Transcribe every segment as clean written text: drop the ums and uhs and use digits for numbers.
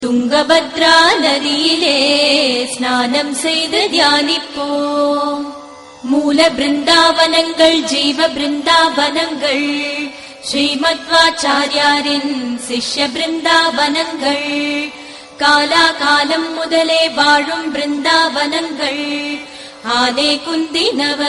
துங்கபத்ரா நதியிலே ஸ்நானம் செய்து தியானிப்போம். மூல பிருந்தாவனங்கள் ஜீவ பிருந்தாவனங்கள், ஸ்ரீமத்வாச்சாரியாரின் சிஷ்ய பிருந்தாவனங்கள், காலா காலம் முதலே வாழும் பிருந்தாவனங்கள். ஆனே குந்தி நவ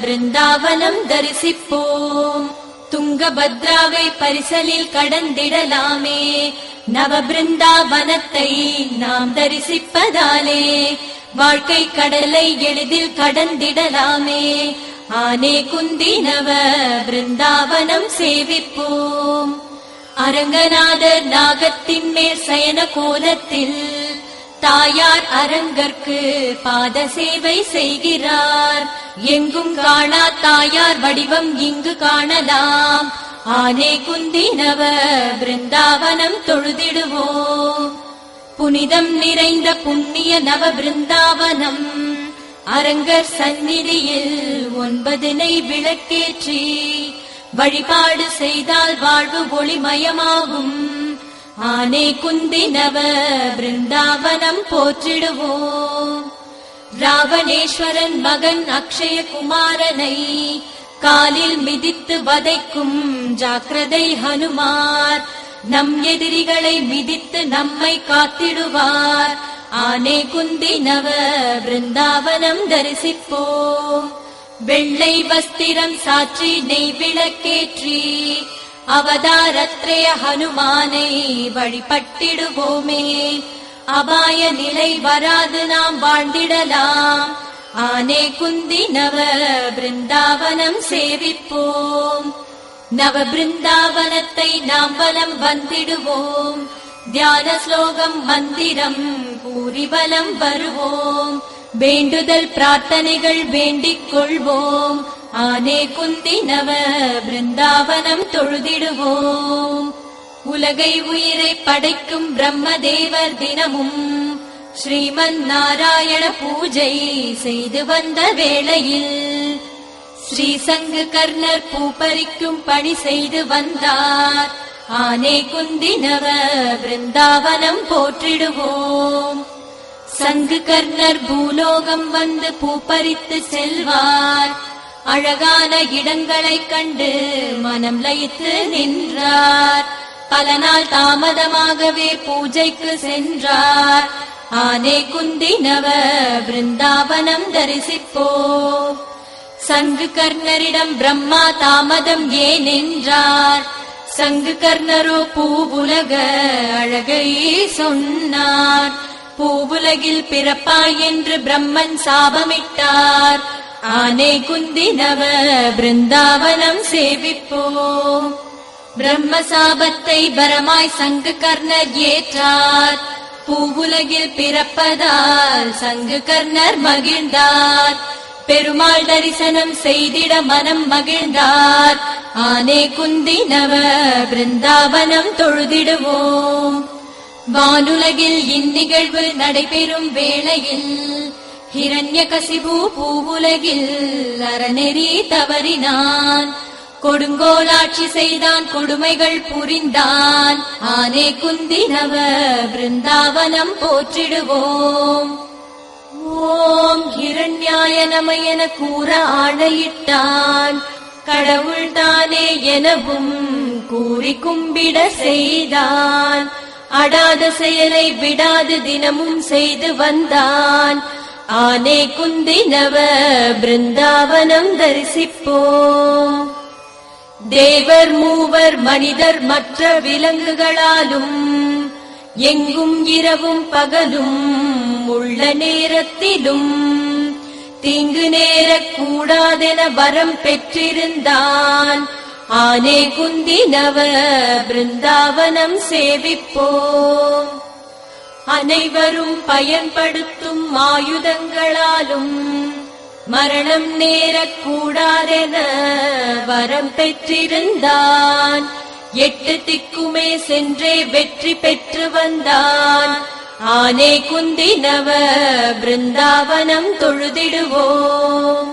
பிருந்தாவனம் தரிசிப்போம். துங்கபத்ராவை பரிசலில் கடந்திடலாமே, நவ பிருந்தாவனத்தை நாம் தரிசிப்பதாலே வாழ்க்கை கடலை எளிதில் கடந்திடலாமே. ஆனே குந்தி நவ பிருந்தாவனம் சேவிப்போம். அரங்கநாதர் நாகத்தின் மேல் சயன கோலத்தில் தாயார் அரங்கற்கு பாத சேவை செய்கிறார். எங்கும் காணா தாயார் வடிவம் இங்கு காணலாம். ஆனே குந்தி நவ பிருந்தாவனம் தொழுதிடுவோம். புனிதம் நிறைந்த புண்ணிய நவ பிருந்தாவனம், அரங்கர் சந்நிதியில் 9 விளக்கேற்றி வழிபாடு செய்தால் வாழ்வு ஒளிமயமாகும். ஆனே குந்தி நவ பிருந்தாவனம் போற்றிடுவோம். ராவணேஸ்வரன் மகன் அக்ஷய குமாரனை காலில் மிதித்து வதைக்கும் ஜாக்கிரதை ஹனுமார், நம் எதிரிகளை மிதித்து நம்மை காத்திடுவார். ஆனே குந்தி நவ பிருந்தாவனம் தரிசிப்போம். வெள்ளை வஸ்திரம் சாற்றி நெய் விளக்கேற்றி அவதாரத்ரய ஹனுமானை வழிபட்டிடுவோமே. அபாய நிலை வராது நாம் வாழ்ந்திடலாம். ஆனே குந்தி நவ பிருந்தாவனம் சேவிப்போம். நவ பிருந்தாவனத்தை நாம் வலம் வந்திடுவோம். தியான ஸ்லோகம் மந்திரம் கூறி வலம் வருவோம். வேண்டுதல் பிரார்த்தனைகள் வேண்டிக் கொள்வோம். ஆனே குந்தி நவ பிருந்தாவனம் தொழுதிடுவோம். உலகை உயிரை படைக்கும் பிரம்மதேவர் தினமும் ஸ்ரீமன் நாராயண பூஜை செய்து வந்த வேளையில் ஸ்ரீ சங்கு கர்ணர் பூப்பறிக்கும் பணி செய்து வந்தார். ஆனே குந்தி நவ பிருந்தாவனம் போற்றிடுவோம். சங்கு கர்ணர் பூலோகம் வந்து பூப்பறித்து செல்வார். அழகான இடங்களைக் கண்டு மனம் லயித்து நின்றார். பல நாள் தாமதமாகவே பூஜைக்கு சென்றார். ஆனே குந்தி நவ பிருந்தாவனம் தரிசிப்போம். சங்கு கர்ணரிடம் பிரம்மா தாமதம் ஏன் என்றார். சங்கு கர்ணரோ பூவுலக அழகை சொன்னார். பூவுலகில் பிறப்பாய் என்று பிரம்மன் சாபமிட்டார். ஆனே குந்தி நவ பிருந்தாவனம் சேவிப்போம். பிரம்ம சாபத்தை பரமாய் சங்கு கர்ணர் ஏற்றார். பூவுலகில் பிறப்பதால் சங்கு கர்ணர் மகிழ்ந்தார். பெருமாள் தரிசனம் செய்திட மனம் மகிழ்ந்தார். ஆனே குந்தி நவ பிருந்தாவனம் தொழுதிடுவோம். வானுலகில் இந்நிகழ்வு நடைபெறும் வேளையில் ஹிரண்யகசிபு பூவுலகில் அறநெறி தவறினான். கொடுங்கோலாட்சி செய்தான், கொடுமைகள் புரிந்தான். ஆனே குந்தி நவ பிருந்தாவனம் போற்றிடுவோம். ஓம் ஹிரண்யாய நம என கூற ஆணையிட்டான். கடவுள் தானே எனவும் கூறி கும்பிட செய்தான். அடாத செயலை விடாது தினமும் செய்து வந்தான். ஆனே குந்தி நவ பிருந்தாவனம் தரிசிப்போம். தேவர் மூவர் மனிதர் மற்ற விலங்குகளாலும் எங்கும் இரவும் பகலும் உள்ள நேரத்திலும் தீங்கு நேரக் கூடாதென வரம் பெற்றிருந்தான். ஆனே குந்தி நவ பிருந்தாவனம் சேவிப்போம். அனைவரும் பயன்படுத்தும் ஆயுதங்களாலும் மரணம் நேரக் கூடாதென வரம் பெற்றிருந்தான். 8 திக்குமே சென்றே வெற்றி பெற்று வந்தான். ஆனே குந்தி நவ பிருந்தாவனம் தொழுதிடுவோம்.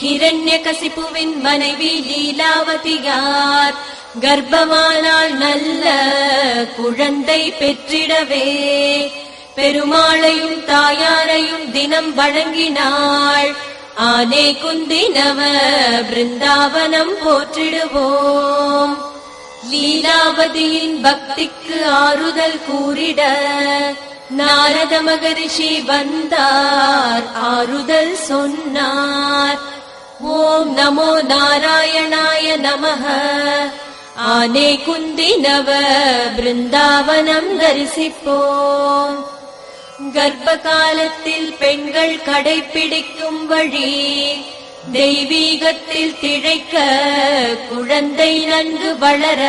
ஹிரண்யகசிபுவின் மனைவி லீலாவதியார் கர்ப்பமானால் நல்ல குழந்தை பெற்றிடவே பெருமாளையும் தாயாரையும் தினம் வணங்கினாள். ஆனே குந்தினவ பிருந்தாவனம் போற்றிடுவோம். லீலாவதியின் பக்திக்கு ஆறுதல் கூறிட நாரத மகரிஷி வந்தார், ஆறுதல் சொன்னார். ஓம் நமோ நாராயணாய நமஹ. ஆனே குந்தினவ பிருந்தாவனம் தரிசிப்போம். கர்ப்ப காலத்தில் பெண்கள் கடைப்பிடிக்கும் வழி தெய்வீகத்தில் திளைக்க குழந்தை நன்கு வளர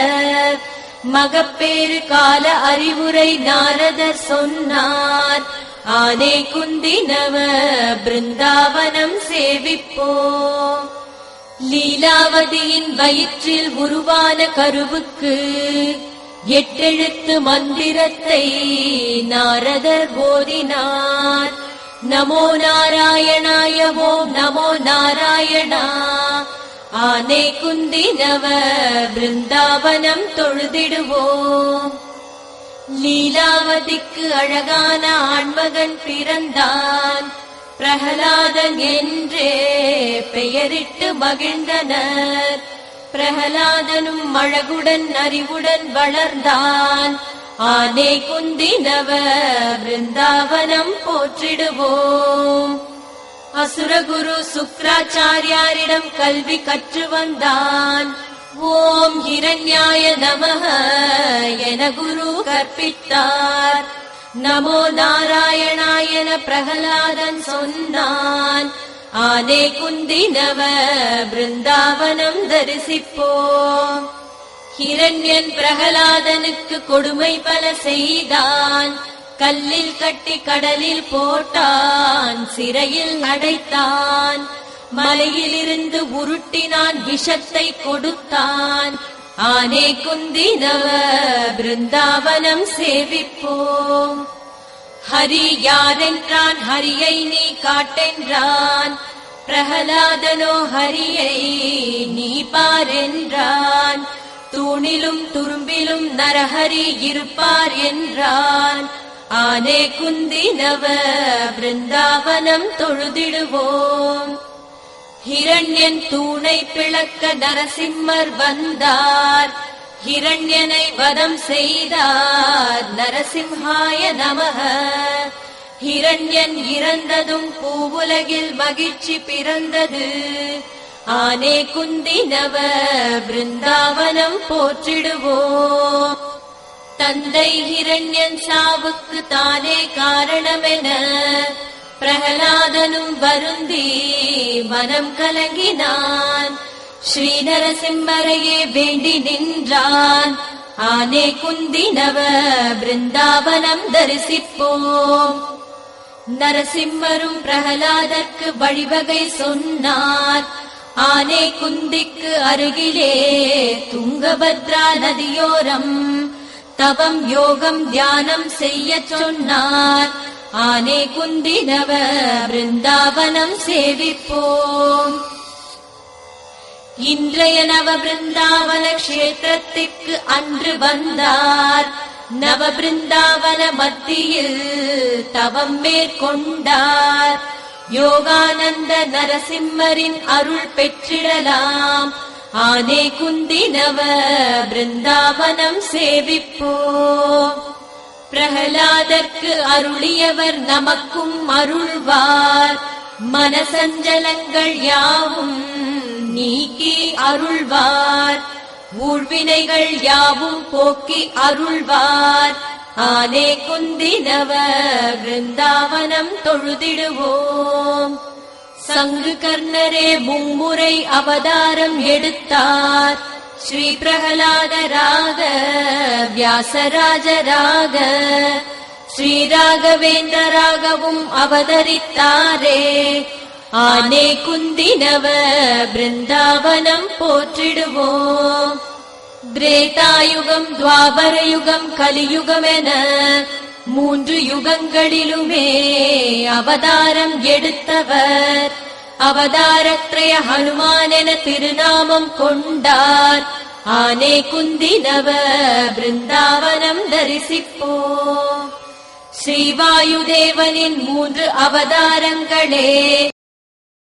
மகப்பேறு கால அறிவுரை நாரதர் சொன்னார். ஆனே குந்தினவ பிருந்தாவனம் சேவிப்போம். லீலாவதியின் வயிற்றில் உருவான கருவுக்கு 8 எழுத்து மந்திரத்தை நாரதர் போதினார். நமோ நாராயணாய ஓம் நமோ நாராயணா. ஆனே குந்தினவ பிருந்தாவனம் தொழுதிடுவோம். லீலாவதிக்கு அழகான ஆண்மகன் பிறந்தான். பிரகலாதன் என்றே பெயரிட்டு மகிழ்ந்தனர். பிரகலாதனும் அழகுடன் அறிவுடன் வளர்ந்தான். ஆனே குந்தினவ பிருந்தாவனம் போற்றிடுவோம். அசுரகுரு சுக்ராச்சாரியாரிடம் கல்வி கற்று வந்தான். ஓம் ஹிரண்யாய நமஹ என குரு கற்பித்தார். நமோ நாராயணாயன பிரகலாதன் சொன்னான். ஆனே குந்தினவ பிருந்தாவனம் தரிசிப்போம். ஹிரண்யன் பிரகலாதனுக்கு கொடுமை பல செய்தான். கல்லில் கட்டி கடலில் போட்டான், சிறையில் அடைத்தான். மலையிலிருந்து உருட்டினான், விஷத்தை கொடுத்தான். ஆனே குந்தினவ பிருந்தாவனம் சேவிப்போம். ஹரி யாரென்றான், ஹரியை நீ காட்டென்றான். பிரகலாதனோ ஹரியை நீ பாரென்றான். தூணிலும் துரும்பிலும் நரஹரி இருப்பார் என்றான். ஆனே குந்தினவ பிருந்தாவனம் தொழுதிடுவோம். ஹிரண்யன் தூணை பிளக்க நரசிம்மர் வந்தார். ஹிரண்யனை வதம் செய்தார். நரசிம்ஹாய நமஹ. ஹிரண்யன் இறந்ததும் பூவுலகில் மகிழ்ச்சி பிறந்தது. ஆனே குந்தினவ பிருந்தாவனம் போற்றிடுவோம். தந்தை ஹிரண்யன் சாவுக்கு தானே காரணமென பிரகலாதனும் வருந்தி மனம் கலங்கினான். ஸ்ரீ நரசிம்மரையே வேண்டி நின்றான். ஆனே குந்தினவ பிருந்தாவனம் தரிசிப்போம். நரசிம்மரும் பிரகலாதற்கு வழிவகை சொன்னார். ஆனே குந்திக்கு அருகிலே துங்கபத்ரா நதியோரம் தவம் யோகம் தியானம் செய்ய சொன்னார். ஆனே குந்தினவ பிருந்தாவனம் சேவிப்போம். இன்றைய நவ பிருந்தாவன கஷேத்திரத்திற்கு அன்று வந்தார். நவ பிருந்தாவன மத்தியில் தவம் மேற்கொண்டார். யோகானந்த நரசிம்மரின் அருள் பெற்றிடலாம். ஆனே குந்தினவ பிருந்தாவனம் சேவிப்போம். பிரகலாதற்கு அருளியவர் நமக்கும் அருள்வார். மனசஞ்சலங்கள் யாவும் நீக்கி அருள்வார். ஊழ்வினைகள் யாவும் போக்கி அருள்வார். ஆனே குந்தினவ பிருந்தாவனம் தொழுதிடுவோம். சங்கு கர்ணரே மும்முறை அவதாரம் எடுத்தார். ஸ்ரீ பிரகலாதராக வியாசராஜராக ஸ்ரீ ராகவேந்திரராகவும் அவதரித்தாரே. ஆனே குந்தினவ பிருந்தாவனம் போற்றிடுவோம். திரேதாயுகம் துவாபரயுகம் கலியுகமென 3 யுகங்களிலுமே அவதாரம் எடுத்தவர். அவதாரத்ரய ஹனுமான் என திருநாமம் கொண்டார். ஆனே குந்தினவ பிருந்தாவனம் தரிசிப்போ. ஸ்ரீவாயுதேவனின் 3 அவதாரங்களே